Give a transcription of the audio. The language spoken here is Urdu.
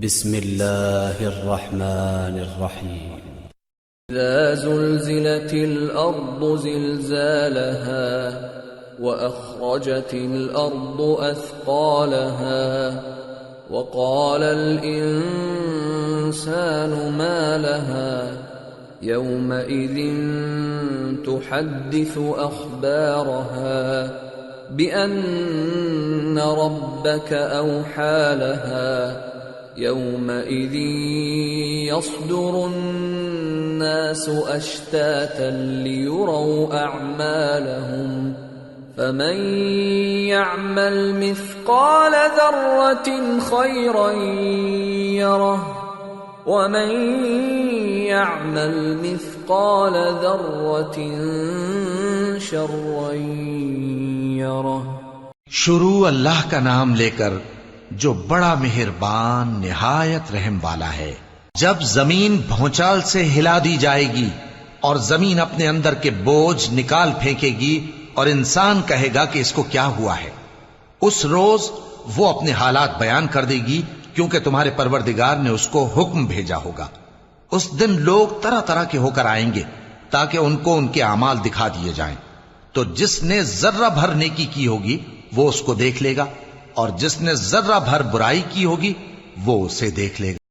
بسم الله الرحمن الرحيم إذا زلزلت الأرض زلزالها وأخرجت الأرض أثقالها وقال الإنسان ما لها يومئذ تحدث أخبارها بأن ربك أوحى لها يومئذ يصدر الناس أشتاتا ليروا أعمالهم فمن يعمل مثقال ذرة خيرا يره ومن يعمل مثقال ذرة شرا يره۔ شروع اللہ کا نام لے کر جو بڑا مہربان نہایت رحم والا ہے۔ جب زمین بھونچال سے ہلا دی جائے گی اور زمین اپنے اندر کے بوجھ نکال پھینکے گی اور انسان کہے گا کہ اس کو کیا ہوا ہے، اس روز وہ اپنے حالات بیان کر دے گی کیونکہ تمہارے پروردگار نے اس کو حکم بھیجا ہوگا۔ اس دن لوگ طرح طرح کے ہو کر آئیں گے تاکہ ان کو ان کے اعمال دکھا دیے جائیں، تو جس نے ذرہ بھر نیکی کی ہوگی وہ اس کو دیکھ لے گا اور جس نے ذرہ بھر برائی کی ہوگی وہ اسے دیکھ لے گا۔